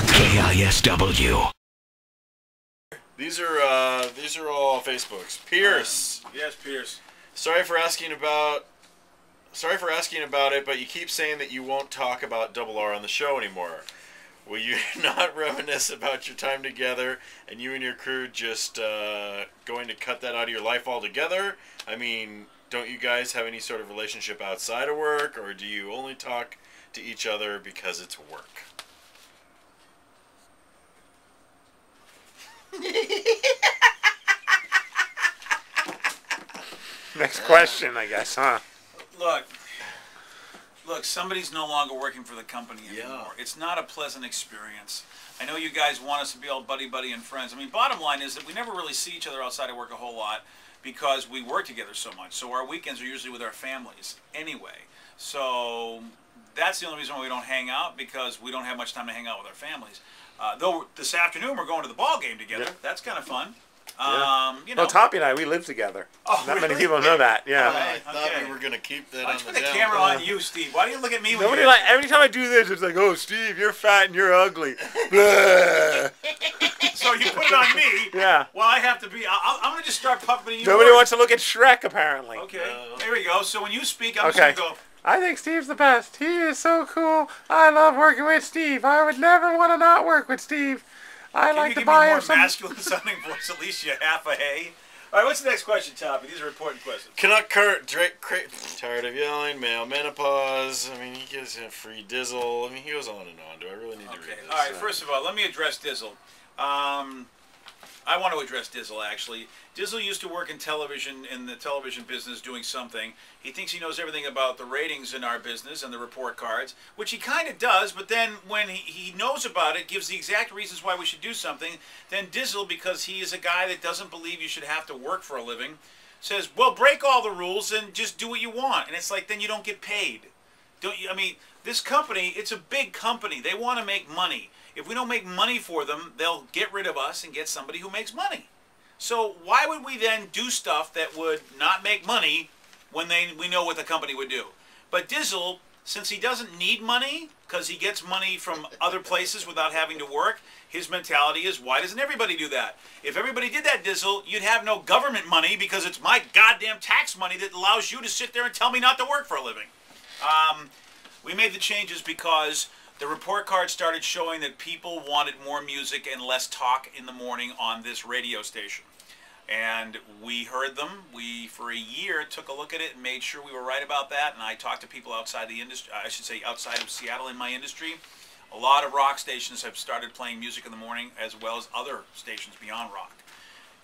KISW. These are all Facebooks. Pierce. Yes, Pierce. Sorry for asking about it, but you keep saying that you won't talk about Double R on the show anymore. Will you not reminisce about your time together and you and your crew just going to cut that out of your life altogether? I mean, don't you guys have any sort of relationship outside of work, or do you only talk to each other because it's work? Next question, I guess, huh? Look, somebody's no longer working for the company anymore. Yeah. It's not a pleasant experience. I know you guys want us to be all buddy and friends. I mean, bottom line is that we never really see each other outside of work a whole lot because we work together so much. So our weekends are usually with our families anyway. So that's the only reason why we don't hang out, because we don't have much time to hang out with our families. Though this afternoon we're going to the ball game together. Yeah. That's kind of fun. Yeah. You know. Well, Toppy and I, we live together. Oh, Not many really? people know that. Yeah. I thought okay. we were going to keep that Why on don't you the put the down camera low. on you, Steve? Why do you look at me when Nobody you... every time I do this, it's like, oh, Steve, you're fat and you're ugly. Blah. So you put it on me. Yeah. Well, I have to be... I'm going to just start puppeting you. Nobody wants to look at Shrek, apparently. Okay, there we go. So when you speak, I'm Okay. just going to go... I think Steve's the best. He is so cool. I love working with Steve. I would never want to not work with Steve. I Can like you to give buy me him more some. masculine sounding voice, at least you half a hay? All right, what's the next question, Toppy? These are important questions. Canuck Kurt, Drake, tired of yelling, male menopause. I mean, he gives him free dizzle. I mean, he goes on and on. Do I really need to read Okay, this? all right, first of all, let me address Dizzle. I want to address Dizzle, actually. Dizzle used to work in television, in the television business, doing something. He thinks he knows everything about the ratings in our business and the report cards, which he kind of does, but then when he knows about it, gives the exact reasons why we should do something, then Dizzle, because he is a guy that doesn't believe you should have to work for a living, says, well, break all the rules and just do what you want. And it's like, then you don't get paid. Don't you? I mean, this company, it's a big company. They want to make money. If we don't make money for them, they'll get rid of us and get somebody who makes money. So why would we then do stuff that would not make money when we know what the company would do? But Dizzle, since he doesn't need money, because he gets money from other places without having to work, his mentality is, why doesn't everybody do that? If everybody did that, Dizzle, you'd have no government money, because it's my goddamn tax money that allows you to sit there and tell me not to work for a living. We made the changes because the report card started showing that people wanted more music and less talk in the morning on this radio station. And we heard them. We, for a year, took a look at it and made sure we were right about that. And I talked to people outside the industry, I should say outside of Seattle in my industry. A lot of rock stations have started playing music in the morning, as well as other stations beyond rock.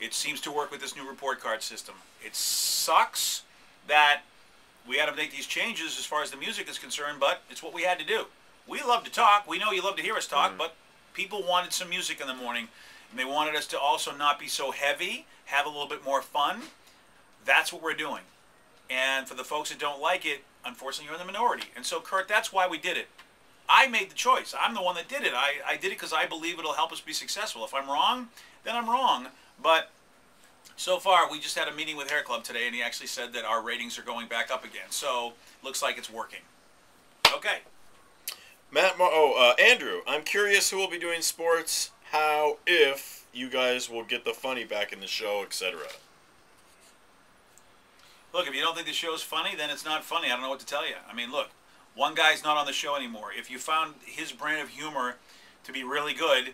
It seems to work with this new report card system. It sucks that we had to make these changes as far as the music is concerned, but it's what we had to do. We love to talk. We know you love to hear us talk, but people wanted some music in the morning, and they wanted us to also not be so heavy, have a little bit more fun. That's what we're doing. And for the folks that don't like it, unfortunately, you're in the minority. And so, Kurt, that's why we did it. I made the choice. I'm the one that did it. I did it because I believe it'll help us be successful. If I'm wrong, then I'm wrong. But so far, we just had a meeting with Hair Club today, and he actually said that our ratings are going back up again. So, looks like it's working. Okay. Andrew, I'm curious who will be doing sports, how, if you guys will get the funny back in the show, etc. Look, if you don't think the show's funny, then it's not funny. I don't know what to tell you. I mean, look, one guy's not on the show anymore. If you found his brand of humor to be really good,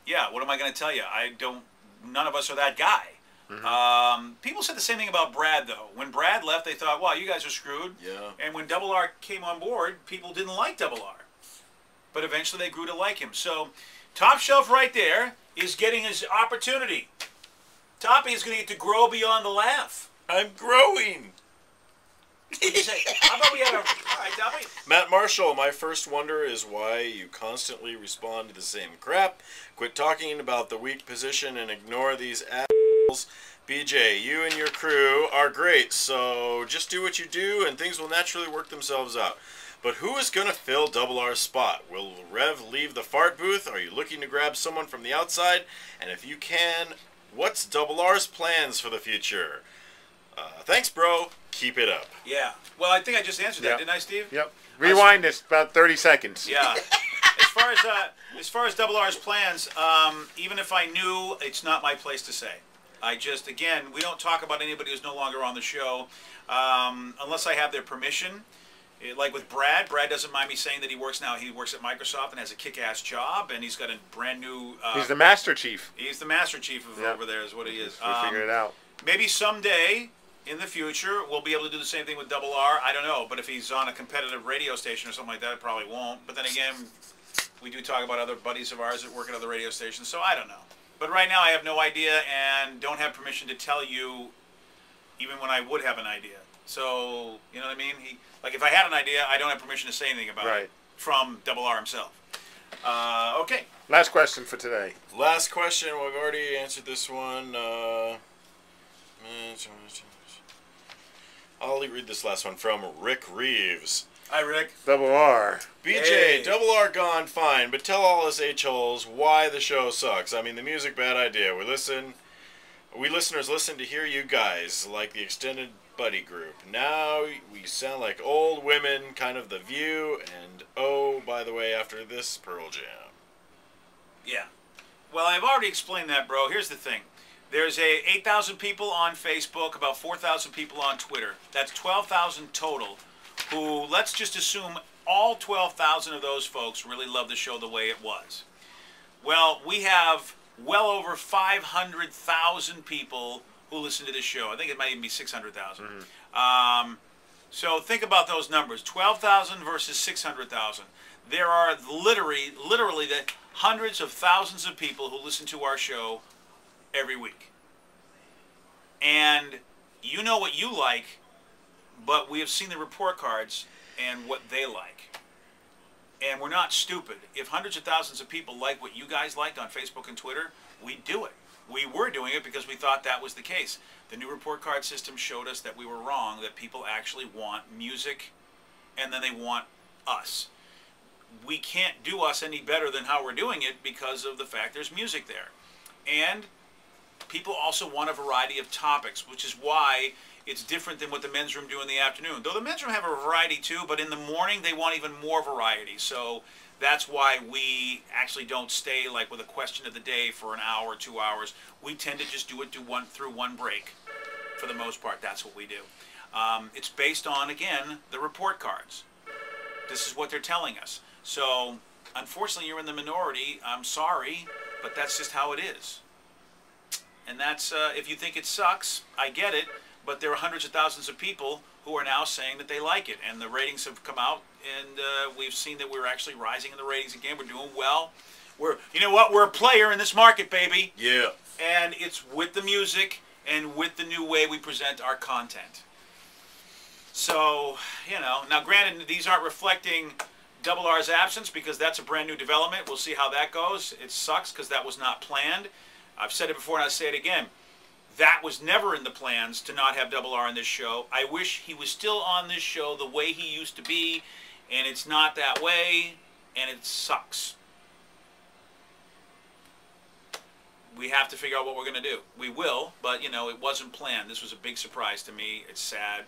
yeah, what am I going to tell you? None of us are that guy. People said the same thing about Brad, though. When Brad left, they thought, wow, you guys are screwed. Yeah. And when Double R came on board, people didn't like Double R. But eventually they grew to like him. So, Top Shelf right there is getting his opportunity. Toppy is going to get to grow beyond the laugh. I'm growing. What'd you say? How about we have a... All right, Toppy. Matt Marshall, my first wonder is why you constantly respond to the same crap. Quit talking about the weak position and ignore these assholes. BJ, you and your crew are great, so just do what you do and things will naturally work themselves out. But who is going to fill Double R's spot? Will Rev leave the fart booth? Are you looking to grab someone from the outside? And if you can, what's Double R's plans for the future? Thanks, bro. Keep it up. Yeah. Well, I think I just answered that, didn't I, Steve? Yep. Rewind this about 30 seconds. Yeah. as far as Double R's plans, even if I knew, it's not my place to say. Again, we don't talk about anybody who's no longer on the show unless I have their permission. Like with Brad doesn't mind me saying that he works now. He works at Microsoft and has a kick-ass job, and he's got a brand new. He's the Master Chief. He's the Master Chief of over there, is what he is. We figured it out. Maybe someday in the future we'll be able to do the same thing with Double R. I don't know, but if he's on a competitive radio station or something like that, it probably won't. But then again, we do talk about other buddies of ours that work at other radio stations, so I don't know. But right now I have no idea and don't have permission to tell you, even when I would have an idea. So, you know what I mean? Like if I had an idea, I don't have permission to say anything about it from Double R himself. Okay. Last question for today. Last question. We've already answered this one. I'll read this last one from Rick Reeves. Hi, Rick. Double R. BJ, Hey. Double R gone fine, but tell all us H-holes why the show sucks. I mean, the music, bad idea. We listeners listen to hear you guys, like the extended buddy group. Now we sound like old women, kind of The View, and oh, by the way, after this, Pearl Jam. Yeah. Well, I've already explained that, bro. Here's the thing. There's 8,000 people on Facebook, about 4,000 people on Twitter. That's 12,000 total who, let's just assume all 12,000 of those folks really love the show the way it was. Well, we have well over 500,000 people who listen to this show. I think it might even be 600,000. So think about those numbers. 12,000 versus 600,000. There are literally the hundreds of thousands of people who listen to our show every week. And you know what you like, but we have seen the report cards and what they like. And we're not stupid. If hundreds of thousands of people like what you guys liked on Facebook and Twitter, we do it. We were doing it because we thought that was the case. The new report card system showed us that we were wrong, that people actually want music and then they want us. We can't do us any better than how we're doing it because of the fact there's music there. And people also want a variety of topics, which is why it's different than what the men's room do in the afternoon. Though the men's room have a variety too, but in the morning they want even more variety. So that's why we actually don't stay like with a question of the day for an hour, 2 hours. We tend to just do it through one break. For the most part, that's what we do. It's based on, again, the report cards. This is what they're telling us. So, unfortunately, you're in the minority. I'm sorry, but that's just how it is. And that's, if you think it sucks, I get it, but there are hundreds of thousands of people who are now saying that they like it. And the ratings have come out, and we've seen that we're actually rising in the ratings again. We're doing well. You know what? We're a player in this market, baby. Yeah. And it's with the music and with the new way we present our content. So, you know, now granted, these aren't reflecting Double R's absence because that's a brand new development. We'll see how that goes. It sucks because that was not planned. I've said it before and I'll say it again. That was never in the plans to not have Double R on this show. I wish he was still on this show the way he used to be, and it's not that way, and it sucks. We have to figure out what we're going to do. We will, but, you know, it wasn't planned. This was a big surprise to me. It's sad.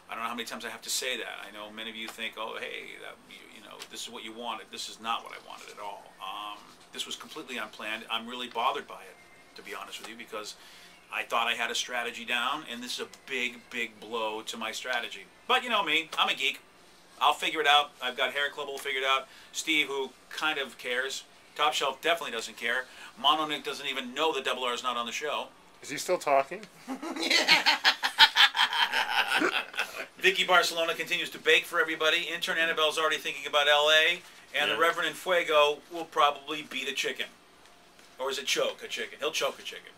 I don't know how many times I have to say that. I know many of you think, oh, hey, you know, this is what you wanted. This is not what I wanted at all. This was completely unplanned. I'm really bothered by it, to be honest with you, because I thought I had a strategy down, and this is a big, big blow to my strategy. But you know me, I'm a geek. I'll figure it out. I've got Hair Club will figure it out. Steve, who kind of cares. Top Shelf definitely doesn't care. Mono Nick doesn't even know that Double R is not on the show. Is he still talking? Vicky Barcelona continues to bake for everybody. Intern Annabelle's already thinking about L.A. And the Reverend Infuego will probably beat a chicken. Or is it choke a chicken? He'll choke a chicken.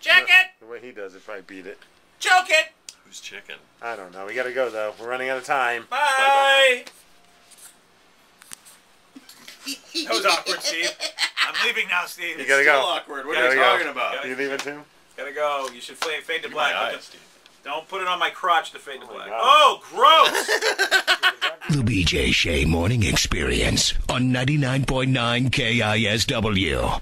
Check it! The way he does it, probably beat it. Choke it! Who's chicken? I don't know. We gotta go, though. We're running out of time. Bye! That was awkward, Steve. I'm leaving now, Steve. You gotta go. Still awkward. What are you talking about? You leaving too? Gotta go. You should fade to black. My eyes, Steve. Don't put it on my crotch to fade to black. God. Oh, gross! The BJ Shea Morning Experience on 99.9 KISW.